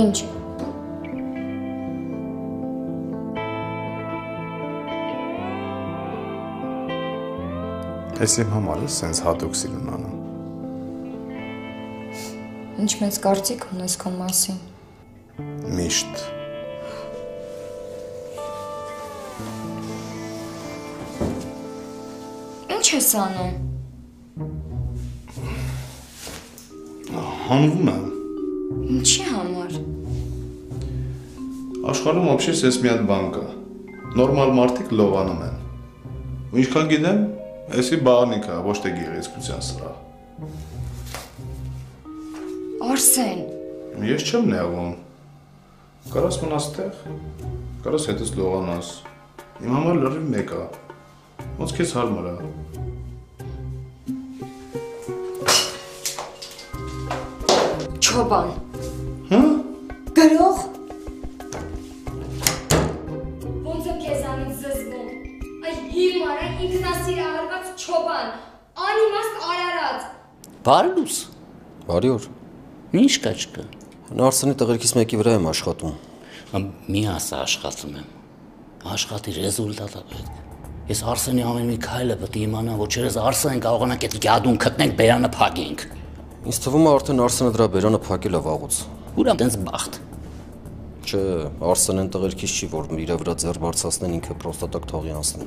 Ինչ։ Ես իմ համար ես սենց հատուկ սիրուն անում։ Ինչ մեծ կարծիք ունես քո մասին։ Միշտ։ Ինչ ես անում։ Հանվում եմ։ Ինչի համար։ Աշխարհում вообще ես մի հատ բան կա։ Նորմալ մարդիկ լովանում են։ Ու ինչքան գիտեմ, էսի բաղանիք է, ոչ թե գեղեցկության սրահ։ Արսեն։ Ես չեմ նեղվում։ Կարաս մնաս տեղ, կարաս հետս լողանաս։ Իմ համար լրիվ մեկ է։ Ոնց քեզ հարմար է։ Չոբան։ Հա՞։ Գրող։ Ոնց է քեզանից զզվում։ Այ հիմար է ինքնասիրահարված չոբան, անիմաստ արարած։ Բարլուս։ Բարի օր։ Ինչ կա չկա։ Արսենի տղերքից մեկի վրա եմ աշխատում։ Մի ասա աշխատում եմ։ Աշխատի ռեզուլտատը պետք։ Ես Արսենի ամեն մի քայլը պետք է իմանամ, ոչ երես Արսեն կարողանանք այդ գյադուն գտնենք, բերանը փակենք։ Ինձ թվում է արդեն Արսենը դրա բերանը փակել է վաղուց։ Ուրեմն տենց բախտ։ Չէ, Արսենեն տղերքից չի, որ իր վրա ձեռ բարձրացնեն ինքը պրոստատակ թողի անցնի։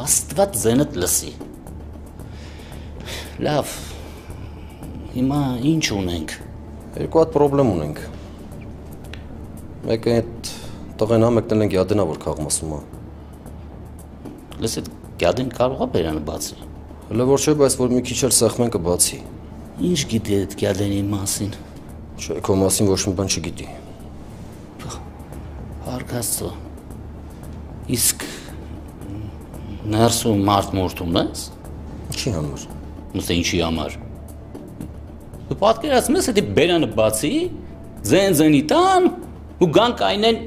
Աստված ձենդ լսի։ Լավ։ Հիմա ինչ ունենք։ Երկու հատ պրոբլեմ ունենք։ Մեկը այդ տղեն է, մեկն էլ են գյադենա, որ քաղում ասում է։ Լսի, գյադեն կարող է բերանը բացի։ Հələ որ չէ, բայց որ մի քիչ էլ սեղմեն կբացի։ Ինչ գիտի այդ գյադենի մասին։ Չէ, քո մասին ոչ մի բան չգիտի։ Հարգաստո։ Իսկ ներսում մարդ մորթում ես։ Ինչի համար։ Ուսե ինչի համար։ Դու պատկերացնում ես, եթե բերանը բացի, ձեն-ձենի տան ու գան կայնեն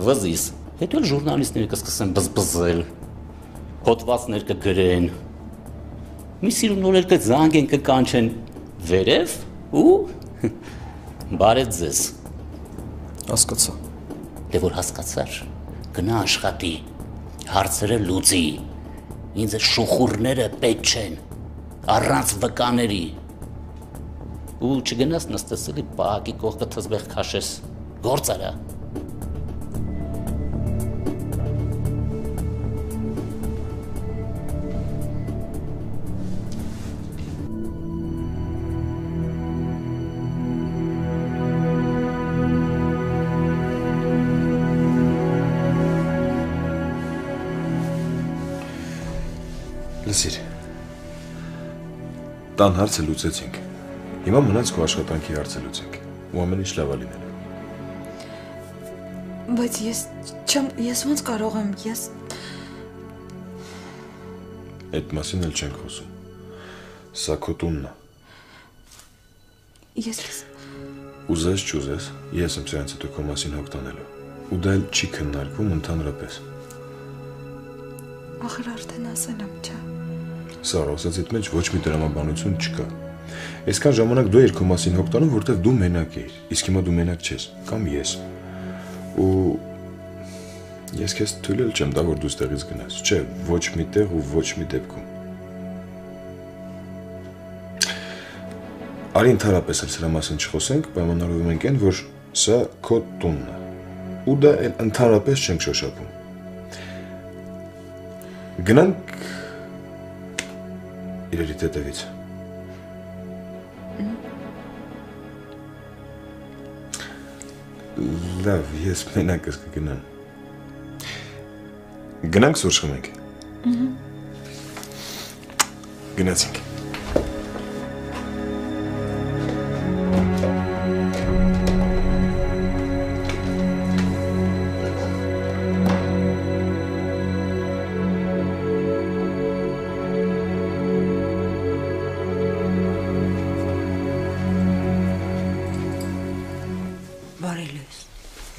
վզիս։ Հետո էլ ժուրնալիստները կսկսեն բզբզել, հոտվածներ կգրեն, մի սիրուն նորեր կզանգեն կկանչեն վերև ու բարև ձեզ։ Հասկացա։ Դե որ հասկացար, գնա աշխատի, հարցերը լուծի, ինձ շուխուրները պետք չեն, առանց վկաների, ու չգնաս նստեսելի պահակի կողքը թզբեղ քաշես, գործ արա։ Լսիր, տան հարցը լուծեցինք, հիմա մնաց քո աշխատանքի հարցը լուծենք, ու ամեն ինչ լավ է լինելու։ Բայց ես ոնց կարող եմ, Այդ մասին էլ չենք խոսում, սա քո տունն է։ Ես Ուզես չուզես, ես եմ սրանց հետո քո մասին հոգ տանելու, ու դա էլ չի քննարկվում ընդհանրապես։ Ախր արդեն ասել եմ, չէ։ Սա ասածիդ մեջ ոչ մի տրամաբանություն չկա։ Այսքան ժամանակ դու քո մասին հոգ տանում, որտեվ դու մենակ էիր, իսկ հիմա դու մենակ չես, կամ ես։ Ու ես քեզ թույլ էլ չեմ տա, որ դու ստեղից գնաս, չէ, ոչ մի տեղ ու ոչ մի դեպքում։ Արի ընդհանրապես էլ սրա մասին չխոսենք, պայմանավորվում ենք այն, որ սա քո տունն է, ու դա ընդհանրապես չենք շոշափում։ Գնանք իրարից հետևից։ Լավ, ես մենակս կգնամ։ Գնանք սուրճ խմենք։ Գնացինք։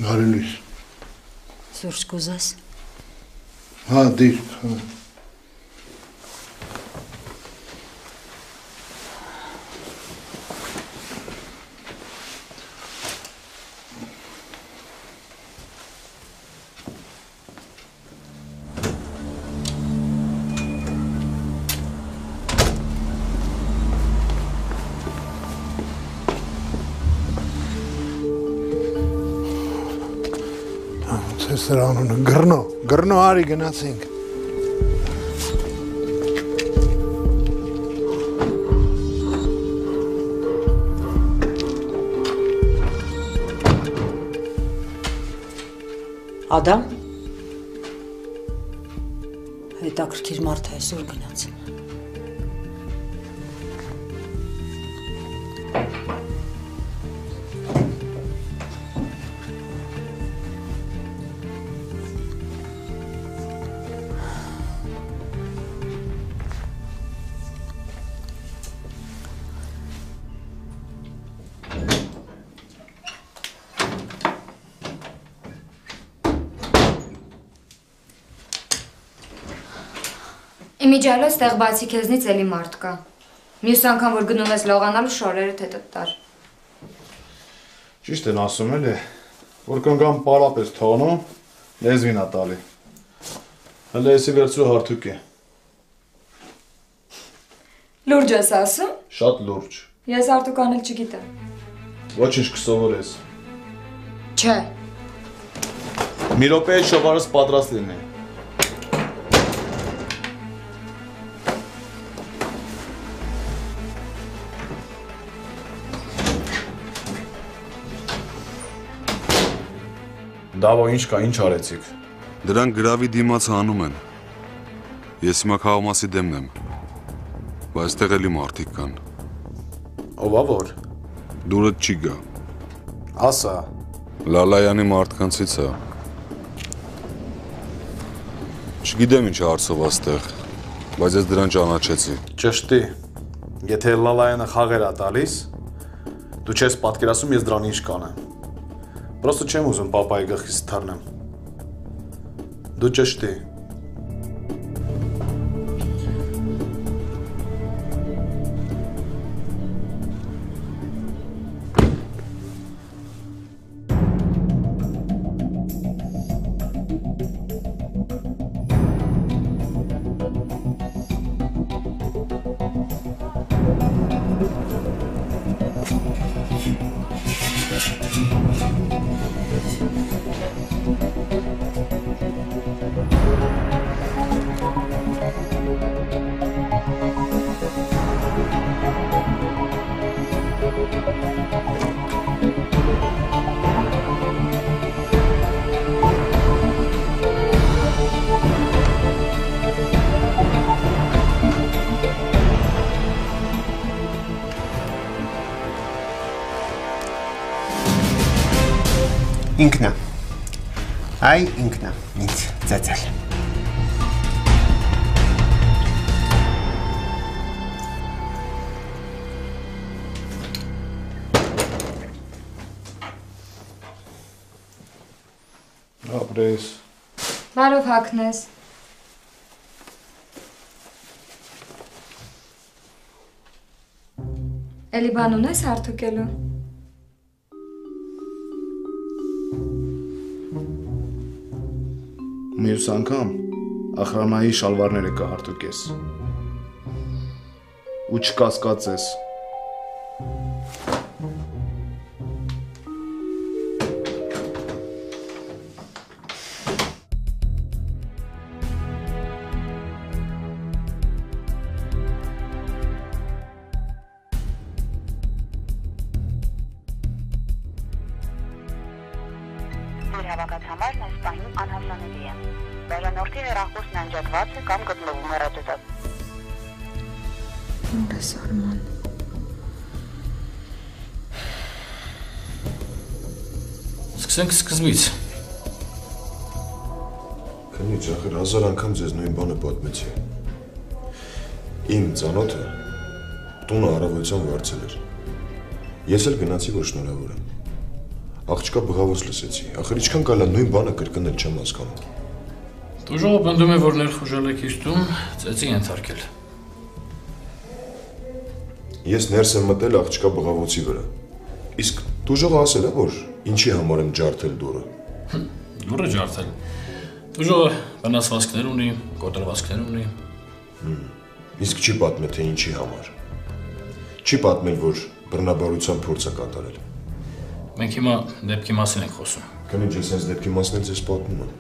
Բարելույս։ Սուրճ կուզես։ Հա, դիր։ Ինչու սրա անունը գրնո արի գնացինք։ Ադամ հետաքրքիր մարդ է այսօր գնաց։ Իմիջալոց տեղ բացի քեզնից էլի մարդ կա։ Մյուս անգամ, որ գնում ես լողանալու շորերը թետդ տար։ Ճիշտ են ասում էլի, որ կնգամ պարապ ես թողնում, լեզվին ա տալի։ Հələ եսի վերցրու հարթուկ է։ Լուրջ ես ասում։ Շատ լուրջ։ Ես հարթուկ անել չգիտեմ։ Ոչինչ կսովորես։ Չէ։ Մի րոպե շովարս պատրաստ լինի։ Դավո ինչ կա, ինչ արեցիք։ Դրանք գրավի դիմաց հանում են։ Ես հիմա քաղաքամասի դեմն եմ։ Բայց այստեղ էլի մարդիկ կան։ Ով ա որ։ Դուրդ չի գա։ Ասա։ Լալայանի մարդկանցից է։ Չգիտեմ ինչ հարցով այստեղ, բայց ես դրան ճանաչեցի։ Ճշտի։ Եթե Լալայանը խաղեր ա տալիս, դու չես պատկերացնում ես դրան ինչ կանեմ։ Պրոստը չեմ ուզում պապայի գլխից թռնեմ։ Դու ճշտի։ Ինքնա, այ ինքնա, ինձ ծեծել։ Ապրես։ Բարով հագնես։ Էլի բան ունես հարթուկելու։ Մյուս անգամ ախրանայի շալվարները կհարտուկես ու չկասկածես։ Ձեր հավաքած համարն այս պահին անհասանելի է։ Վերանորդի հեռախոսն անջատված է կամ գտնվում է ռադիոդատ։ Ինձ Արման։ Սկսենք սկզբից։ Քնի ջախր 1000 անգամ ձեզ նույն բանը պատմեցի։ Իմ ծանոթը տունը առավոտյան վարձել էր։ Ես էլ գնացի, որ շնորհավոր եմ։ Աղջկա բղավոց լսեցի, ախր ինչքան կարելի է նույն բանը կրկնել չեմ հասկանում։ Տուժողը պնդում է, որ ներխուժել եք իր տուն, ծեծի ենթարկել։ Ես ներս եմ մտել աղջկա բղավոցի վրա։ Իսկ տուժողը ասել է, որ ինչի համար եմ ջարդել դուռը։ Դուռը ջարդել։ Տուժողը վնասվածքներ ունի, կոտրվածքներ ունի։ Իսկ չի պատմել, թե ինչի համար։ Չի պատմել, որ բռնաբարության փորձ է կատարել։ Մենք հիմա դեպքի մասին ենք խոսում։ Քնիչ ես հենց դեպքի մասն ես պատմում եմ։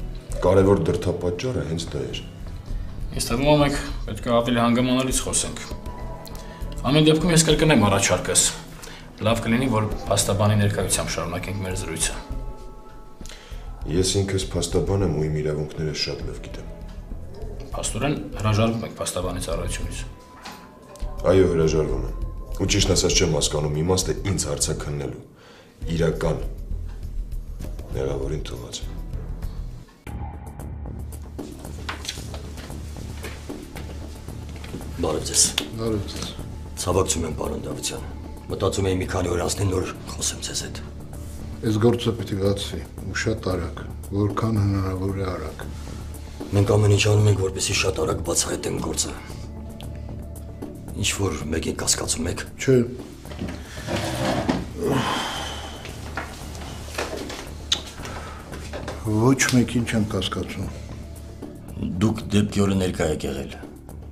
Կարևոր դրդապատճառը հենց դա էր։ Ես թվում եմ եք պետք է ավելի հանգամանալից խոսենք։ Ամեն դեպքում ես կրկնեմ առաջարկս։ Լավ կլինի, որ փաստաբանի ներկայությամբ շարունակենք մեր զրույցը։ Ես ինքս փաստաբան եմ ու իմ իրավունքները շատ լավ գիտեմ։ Փաստորեն հրաժարվում եք փաստաբանի ծառայությունից։ Այո, հրաժարվում եմ։ Ու ճիշտ ասած չեմ հասկանում իմաստը ինձ հարցաքննելու։ Իրական մեղավորին թողած։ Բարև ձեզ։ Բարև ձեզ։ Ցավակցում եմ, պարոն Դավթյան։ Մտածում եմ մի քանի օր անցնի նոր խոսեմ ձեզ հետ։ Այս գործը պիտի բացվի, ու շատ արագ, որքան հնարավոր է արագ։ Մենք ամեն ինչ անում ենք, որպեսզի շատ արագ բացահայտենք գործը։ Ինչ որ մեկին կասկածում եք։ Չէ։ Ոչ մեկին չեմ կասկածում։ Դուք դեպքի օրը ներկա եք եղել։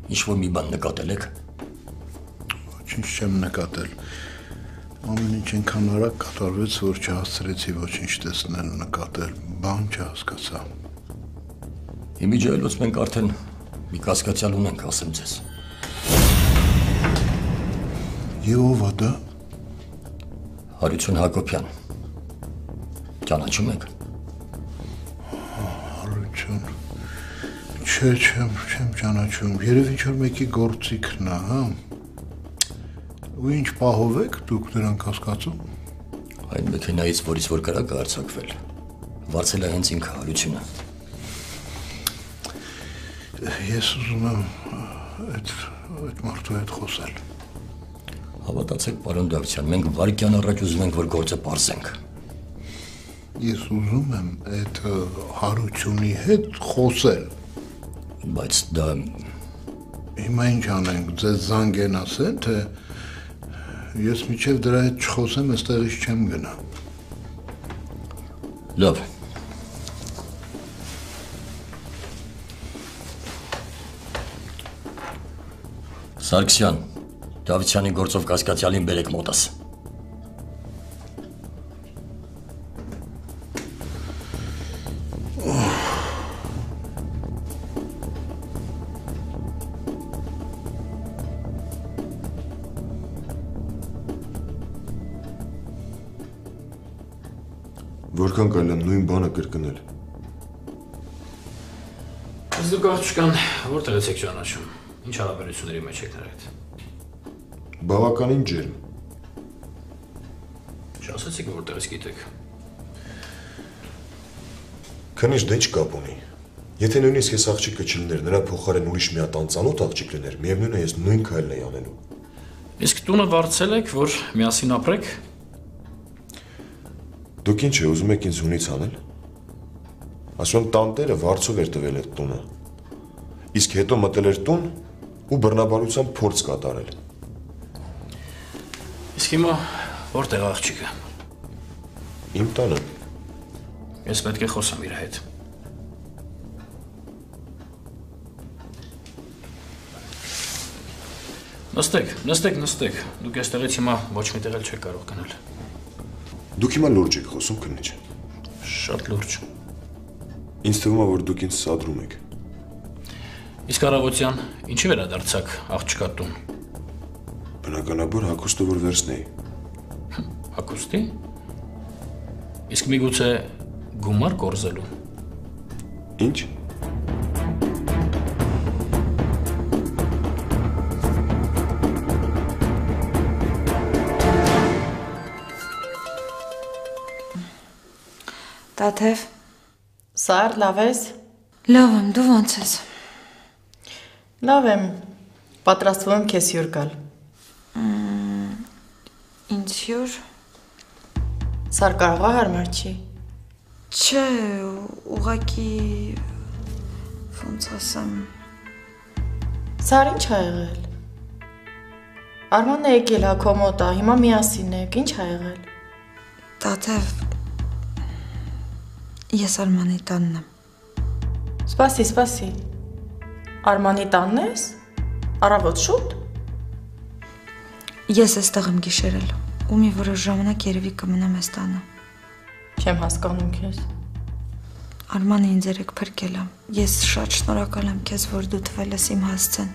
Ինչ որ մի բան նկատել եք։ Ոչինչ չեմ նկատել։ Ամեն ինչ այնքան արագ կատարվեց, որ չհասցրեցի ոչինչ տեսնել, նկատել, բան չհասկացա։ Իմիջիայլոց մենք արդեն մի կասկածյալ ունենք, ասեմ ձեզ։ Եվ ով է դա։ Հարություն Հակոբյան։ Ճանաչում եք։ Հարություն։ Չէ, չեմ ճանաչում։ Երևի ինչ-որ մեկի գործիքն է, հա։ Ու ինչ պահով եք դուք նրան կասկածում։ Այն մեքենայից, որից որ կրակը արձակվել, վարձել է հենց ինքը Հարությունը։ Ես ուզում եմ այդ մարդու հետ խոսել։ Հավատացեք, պարոն Դավթյան, մենք վայրկյան առաջ ուզում ենք, որ գործը պարզենք։ Ես ուզում եմ այդ Հարությունի հետ խոսել։ Բայց դա հիմա ինչ անենք, ձեզ զանգ են ասեն, թե ես միջև դրա հետ չխոսեմ, այստեղից չեմ գնա։ Լավ։ Սարգսյան, Դավթյանի գործով կասկածյալին բերեք մոտս։ Որքան կարելի է նույն բանը կրկնել։ Իսկ դուք աղջկան որտեղից եք ճանաչում։ Ինչ հարաբերությունների մեջ եք նրա հետ։ Բավականին ջերմ։ Չասացիք որտեղից գիտեք։ Քնիչ դե ինչ կապ ունի։ Եթե նույնիսկ ես աղջիկը չլիներ, նրա փոխարեն ուրիշ մի հատ անծանոթ աղջիկ լիներ, միևնույն է ես նույն քայլն էի անելու։ Իսկ տունը վարձել եք, որ միասին ապրեք։ Դուք ինչ է ուզում եք ինձ հունից անել։ Ասում եմ տանտերը վարձով էր տվել այդ տունը։ Իսկ հետո մտել էր տուն ու բռնաբարության փորձ կատարել։ Իսկ հիմա որտեղ է աղջիկը։ Իմ տանը։ Ես պետք է խոսեմ իր հետ։ Նստեք։ Դուք այստեղից հիմա ոչ մի տեղ չեք կարող գնալ։ Դուք հիմա լուրջ եք խոսում, քնիչ։ Շատ լուրջ։ Ինձ թվում է, որ դուք ինձ սադրում եք։ Իսկ առավոտյան ինչի վերադարձաք աղջկա տուն։ Բնականաբար հագուստը որ վերցնեի։ Հագուստի։ Իսկ միգուցե գումար կորզելու։ Ինչ։ Տաթև։ Սար, լավ ես։ Լավ եմ, դու ո՞նց ես։ Լավ եմ, պատրաստվում եմ քեզ հյուր գալ։ Ինչ հյուր։ Սար կարող է հարմար չի։ Չէ, ուղղակի ոնց ասեմ։ Սար ինչ ա եղել։ Արմանն է եկել հա քո մոտ, հիմա միասին եք, ինչ ա եղել։ Տաթև, ես Արմանի տանն եմ։ Սպասի։ Արմանի տանն ես։ Առավոտ շուտ։ Ես էստեղ եմ գիշերել, ու մի որոշ ժամանակ երևի կմնամ այս տանը։ Չեմ հասկանում քեզ։ Արմանը ինձ երեք փրկել եմ։ Ես շատ շնորհակալ եմ քեզ, որ դու տվել ես իմ հասցեն։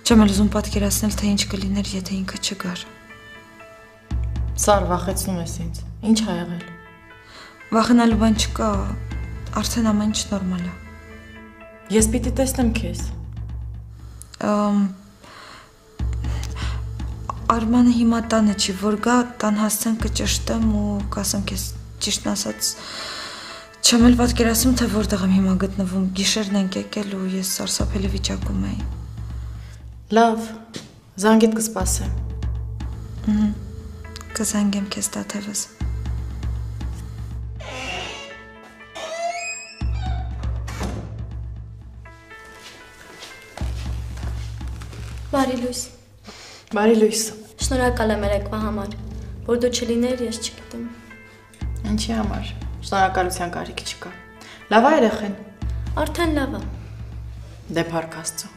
Չեմ էլ ուզում պատկերացնել, թե ինչ կլիներ, եթե ինքը չգար։ Սար, վախեցնում ես ինձ։ Ինչ ա եղել։ Վախենալու բան չկա, արդեն ամեն ինչ նորմալ է։ Ես պիտի տեսնեմ քեզ։ Արմանը հիմա տանը չի, որ գա, տան հասցեն կճշտեմ ու կասեմ քեզ ճիշտն ասած, չեմ էլ պատկերացնում, թե որտեղ եմ հիմա գտնվում, գիշերն ենք եկել ու ես սարսափելի վիճակում էի։ Լավ, զանգիդ կսպասեմ։ Կզանգեմ քեզ տաթևս։ Բարի լույս։ Բարի լույս։ Շնորհակալ եմ երեկվա համար, որ դու չլիներ, ես չգիտեմ։ Ինչի համար։ Շնորհակալության կարիք չկա։ Լավ է երեխեն։ Արդեն լավ է։ Դե փառք Աստծո։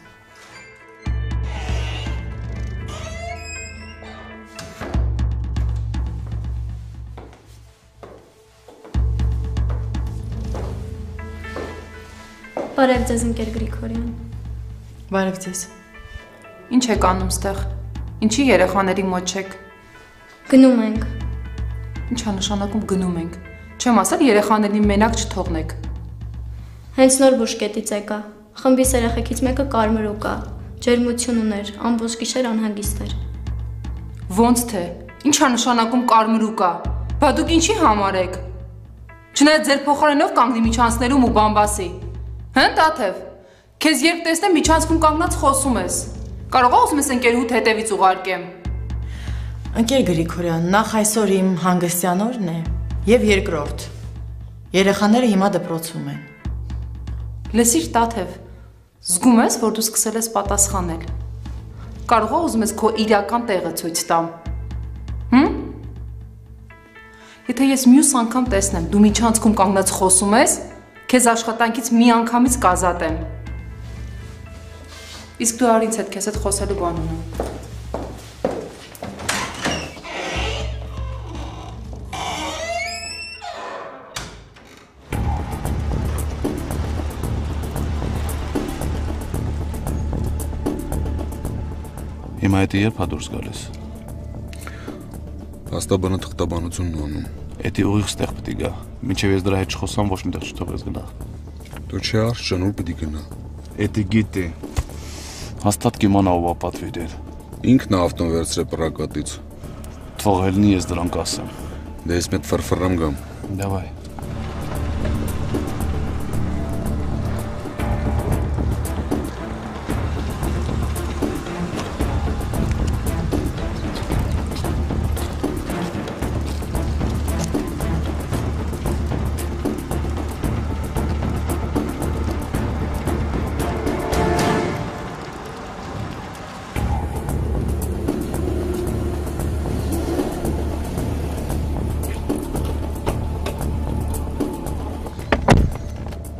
Բարև ձեզ ընկեր Գրիգորյան։ Բարև ձեզ։ Ինչ եք անում ստեղ։ Ինչի երեխաների մոտ չեք։ Գնում ենք։ Ինչա նշանակում գնում ենք։ Չեմ ասել երեխաներին մենակ չթողնեք։ Հենց նոր բուժկետից եկա։ Խմբիս երեխեքից մեկը կարմրու կա։ Ջերմություն ուներ, ամբողջ գիշեր անհանգիստ էր։ Ոնց թե։ Ինչա նշանակում կարմրու կա։ Բա դուք ինչի համար եք։ Չնայած ձեր փոխարենով կանգնի միջանցներում ու բամբասի։ Հն տաթև։ Քեզ երբ տեսնեմ միջանցքում կանգնած խոսում ես։ Կարող ես ուզում ես ընկերուհուդ հետևից ուղարկեմ։ Ընկեր Գրիգորյան, նախ այսօր իմ հանգստյան օրն է եւ երկրորդ։ Երեխաները հիմա դպրոցում են։ Լսիր տաթև, զգում ես, որ դու սկսել ես պատասխանել։ Կարող ես ուզում ես քո իրական տեղը ցույց տամ։ Եթե ես մյուս անգամ տեսնեմ, դու միջանցքում կանգնած խոսում ես, քեզ աշխատանքից մի անգամից կազատեմ։ Իսկ դու արինց հետ քեզ հետ խոսելու բան ունեմ։ Հիմա էդի երբ հա դուրս գալիս։ Աստաբանը թղթաբանությունն անում։ Էդի ուղիղ ստեղ պիտի գա։ Մինչև ես դրա հետ չխոսամ, ոչ միտեղ չթողես գնա։ Դու չի արժ ճանուր պիտի գնա։ Էդի գիտի։ Հաստատ կիմանա ով ապատվի դեր։ Ինքն է ավտոն վերցրել պրակատից։ Թողելնի ես դրանք ասեմ։ Դե ես մեծ ֆրֆրամ գամ։ Դավայ։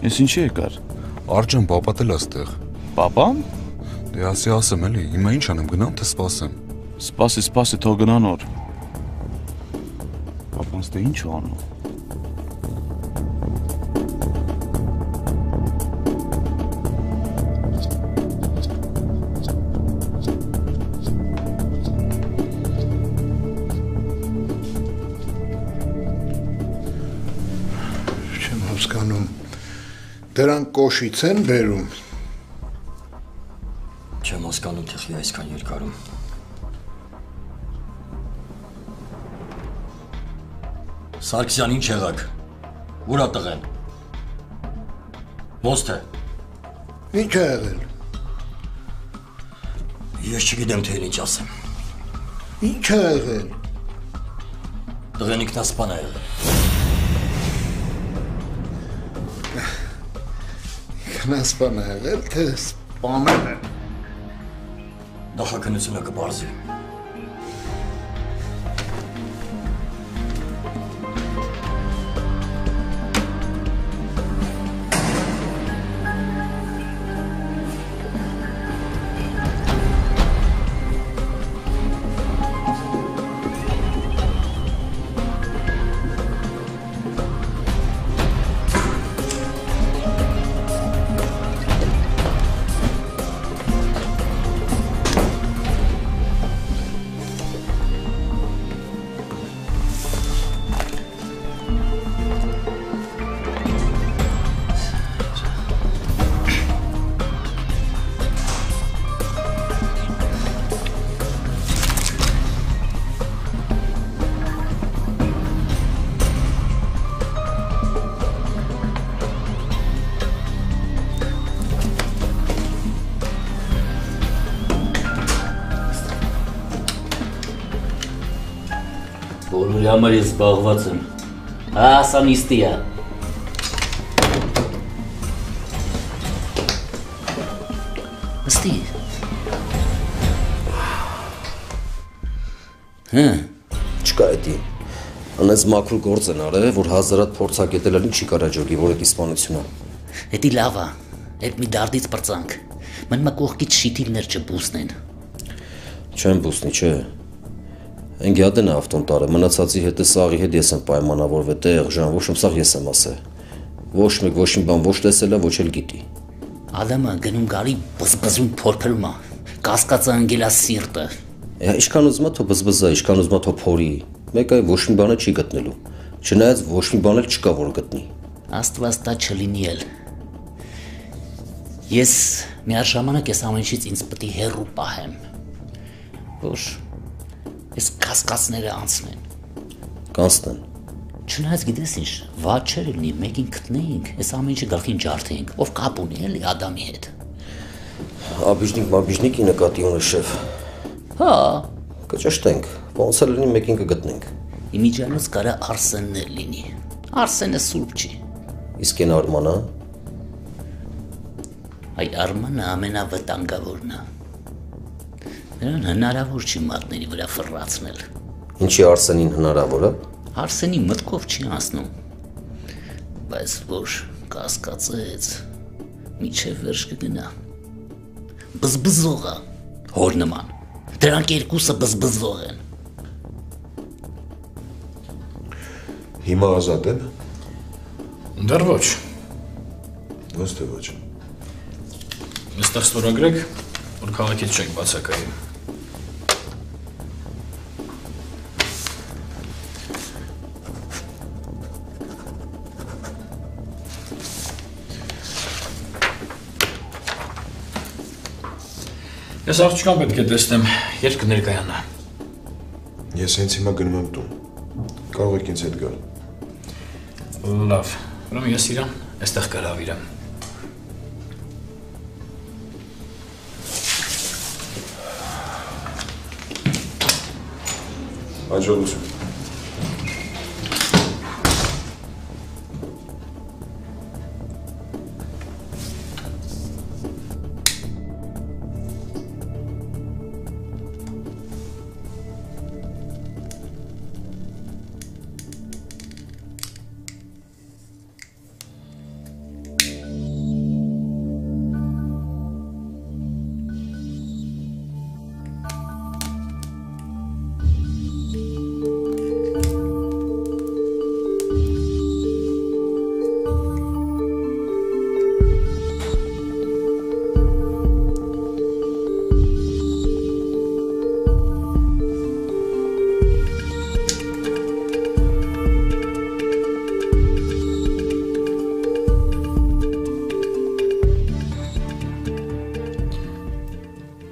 Ես ինչի եկար։ Արջան պապատ էլ աստեղ։ Պապան։ Դե ասի ասեմ էլի, հիմա ինչ անեմ, գնամ թե սպասեմ։ Սպասի, թող գնա նոր։ Պապանց դե ինչ ու անում։ Չեմ հասկանում։ Դրանք կոշից են բերում։ Չեմ հասկանում, թե խի այսքան երկարում։ Սարգսյան, ինչ եղաք։ Ուր ա տղեն։ Ոնց թե։ Ինչ ա եղել։ Ես չգիտեմ, թե ինչ ասեմ։ Ինչ ա եղել։ Տղեն ինքնասպան ա եղել։ Ինքնասպան ա եղել, թե սպանել են։ Նախաքննությունը կբարձի։ Բոլորի համար ես զբաղված եմ։ Սա նիստի է։ Նստի։ Չկա էդի։ Անես մաքրու գործ են արել, որ հազարատ փորձակետել ալին չի կարա ջոգի, որ էդ իսպանությունը։ Էդի լավ է, էդ մի դարդից պրծանք։ Մեն մա կողքից շիտիվներ չբուսնեն։ Չեմ բուսնի, չէ։ Են գյադեն է ավտոն տարը, մնացածի հետ է սաղի հետ ես եմ պայմանավորվել, տեղ, ժան, ոչ եմ սաղ ես եմ ասե։ Ոչ մեկ ոչ իմ բան ոչ տեսել է, ոչ էլ գիտի։ Ադամը գնում գալի բզբզում փորփրում է, կասկածը ընգելա սիրտը։ Իշքան ուզմա թո բզբզա, իշքան ուզմա թո փորի, մեկ այ ոչ մի բանը չի գտնելու, չնայած ոչ մի բան էլ չկա, որ գտնի։ Աստված տա չլինի էլ։ Ես միաժամանակ ես ամեն ինչից ինձ պետք է հեռու պահեմ, որ ես կասկածները անցնեն։ Կանցնեն։ Չնայած գիտես ինչ, վատ չէր լինի, մեկին գտնեինք, այս ամեն ինչը գլխին ջարդեինք, ով կապ ունի էլի Ադամի հետ։ Մաբիժնիկի նկատի ունի շեֆ։ Հա։ Կճշտենք, ոնց էլ լինի մեկին կգտնենք։ Իմիջիանոց կարա Արսենն էլ լինի։ Արսենը սուրբ չի։ Իսկ են Արմանը։ Այդ Արմանը ամենավտանգավորն է։ Նրան հնարավոր չի մատների վրա ֆռացնել։ Ինչի Արսենին հնարավոր է։ Արսենի մտքով չի անցնում, բայց որ կասկածեց, միջև վերջ կգնա։ Բզբզող է, հոր նման, դրանք երկուսը բզբզող են։ Հիմա ազատ են։ Դեռ ոչ։ Ոնց թե ոչ։ Այստեղ ստորագրեք, որ քաղաքից չեք բացակայում։ Ես աղջկան պետք է տեսնեմ, երբ կներկայանա։ Ես հենց հիմա գնում եմ տուն։ Կարող եք ինձ հետ գալ։ Լավ, ուրեմն ես իրան այստեղ կհրավիրեմ։ Հաջողություն։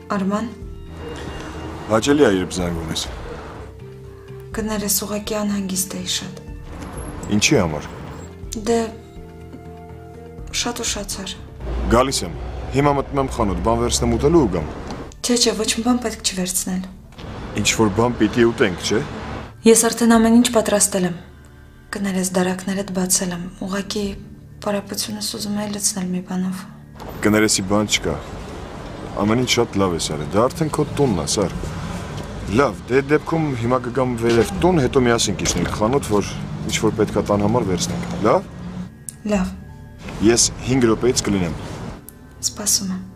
Արման։ Հաճելի է, երբ զանգում ես։ Կներես ուղղակի անհանգիստ էի շատ։ Ինչի համար։ Դե շատ ուշացար։ Գալիս եմ։ Հիմա մտնում եմ խանութ, բան վերցնեմ ուտելու ու գամ։ Չէ, ոչ մի բան պետք չվերցնել։ Ինչ որ բան պիտի ուտենք, չէ։ Ես արդեն ամեն ինչ պատրաստել եմ։ Կներես դարակներդ բացել եմ։ Ուղղակի պարապությունս ուզում եմ լցնել մի բանով։ Կներեսի բան չկա։ Ամեն ինչ շատ լավ է սարը, դա արդեն քո տունն է, սար։ Լավ, դե դեպքում հիմա կգամ վերև տուն, հետո միասին կիջնենք խանութ, որ ինչ-որ պետքա տան համար վերցնենք, լավ։ Լավ։ Ես 5 րոպեից կլինեմ։ Սպասում եմ։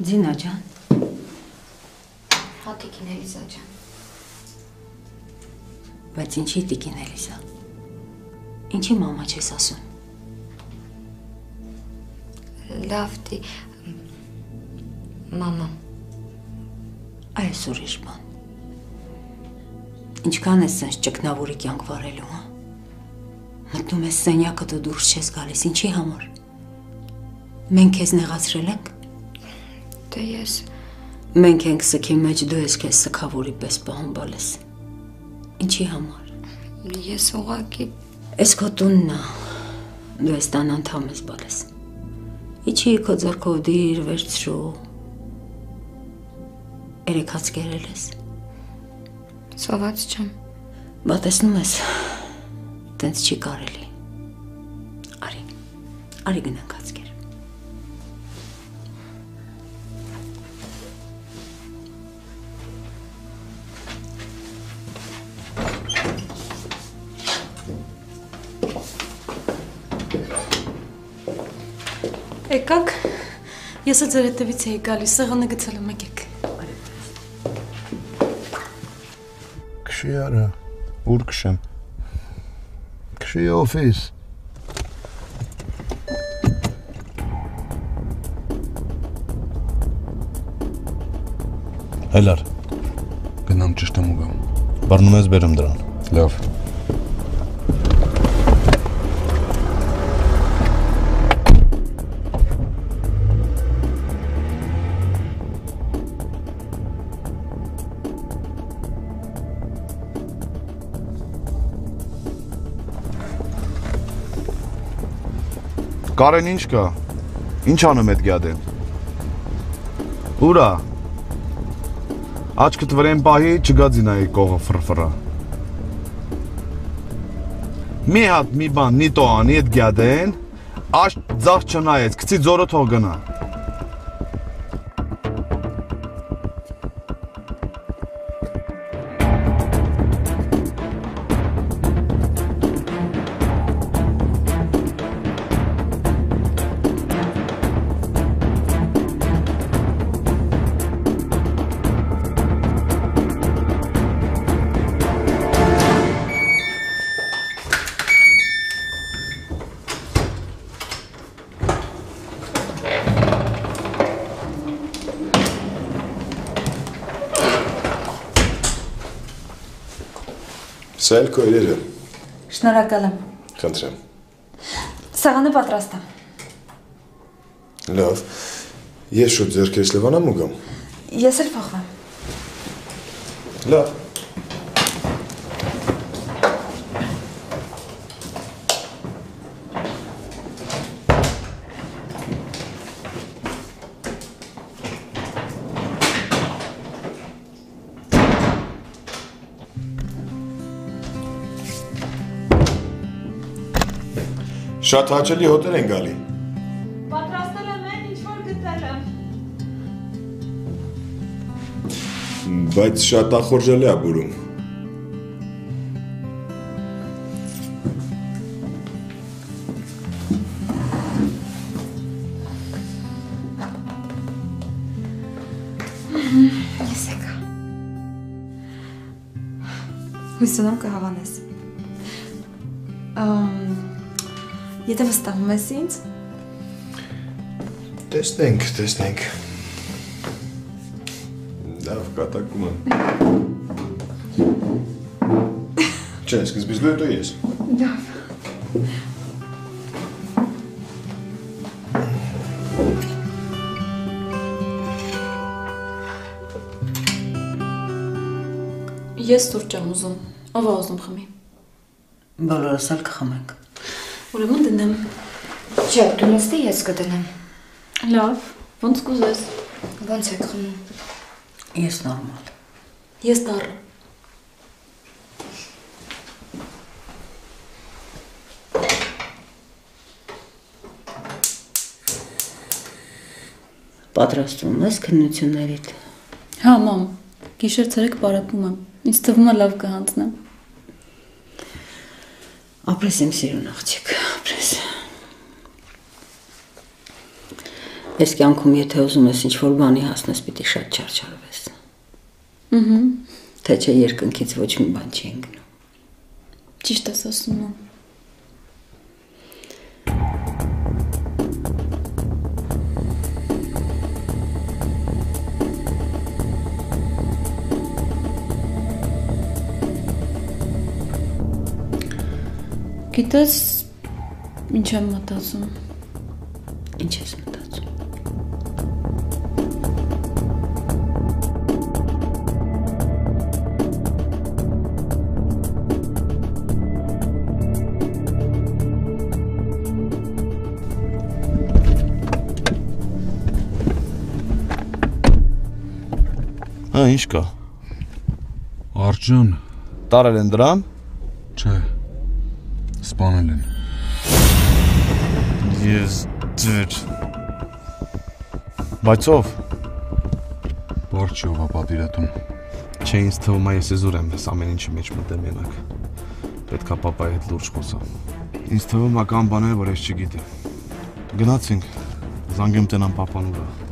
Ձինա ջան։ Հա տիկին Էլիզա ջան։ Բայց ինչի տիկին Էլիզա։ Ինչի մամա չես ասում։ Լավ տի մամա։ Այս ուրիշ բան։ Ինչքան ես սենց ճգնավորի կյանք վարելու, հա։ Մտնում ես սենյակը դու դուրս չես գալիս, ինչի համար։ Մենք քեզ նեղացրել ենք։ Դե ես Մենք ենք սքի մեջ, դու ես քեզ սքավորի պես պահում բալես։ Ինչի համար։ Ես ուղղակի Էս քո տունն է։ Դու ես տան անդամ ես բալես։ Իջի քո ձեռքով դիր վերցրու։ Երեքած կերել ես։ Սոված չեմ։ Բա տեսնում ես, տենց չի կարելի։ Արի գնանք հացկեր։ Եկաք, ես է ձեր հետևից էի գալիս, սեղանը գցել եմ եկեք։ Քշի արա, ուր քշեմ։ Քշի օֆիս։ Հելար։ Գնամ ճիշտ եմ ու գամ։ Բռնում ես բերեմ դրան։ Լավ։ Կարեն ինչ կա։ Ինչ անում այդ գյադեն։ Ուրա։ Աչքդ վրեն պահի չգա ձինայի կողը ֆրֆրա։ Մի հատ մի բան նիտո անի այդ գյադեն, աշ ձախ չնայեց, գցի ձորը թող գնա։ Սա էլ քո իրերը։ Շնորհակալ եմ։ Խնդրեմ։ Սեղանը պատրաստ է։ Լավ։ Ես շուտ ձեռքերս լվանամ ու գամ։ Ես էլ փոխվեմ։ Լավ։ Շատ հաճելի հոտեր են գալի։ Պատրաստել եմ այն, ինչ որ գտել եմ։ Բայց շատ ախորժելի է բուրում։ Ես եկա։ Հույս ունեմ կհավանես։ Եթե վստահում ես ինձ։ Տեսնենք։ Լավ, կատակում եմ։ Չէ, սկզբից դու հետո ես։ Լավ։ Ես սուրճ եմ ուզում, ով է ուզում խմի։ Բոլորս էլ կխմենք։ Ուրեմն դնեմ։ Չէ, դու նստի, ես կդնեմ։ Լավ, ոնց կուզես։ Ոնց եք խմում։ Ես նորմալ։ Ես դառը։ Պատրաստվում ես քննություններիդ։ Հա, մամ, գիշեր ցերեկ պարապում եմ։ Ինձ թվում է լավ կհանձնեմ։ Ապրես իմ սիրուն աղջիկ, ապրես։ Ես կյանքում եթե ուզում ես ինչ-որ բանի հասնես, պիտի շատ չարչարվես։ Թե չէ երկնքից ոչ մի բան չի ընկնում։ Ճիշտ ես ասում եմ։ Գիտես, ինչ եմ մտածում։ Ինչ ես մտածում։ Հա, ինչ կա։ Արջան, Տարել են դրան։ Չէ, սպանել են։ Ես ձեր։ Բայց ով։ Բարչով է պատվիրատուն։ Չէ, ինձ թվում է ես զուր եմ ես ամեն ինչի մեջ մտեմ մենակ։ Պետքա պապայի հետ լուրջ խոսամ։ Ինձ թվում է կան բաներ, որ ես չգիտեմ։ Գնացինք։ Զանգեմ տնան պապան ուրա։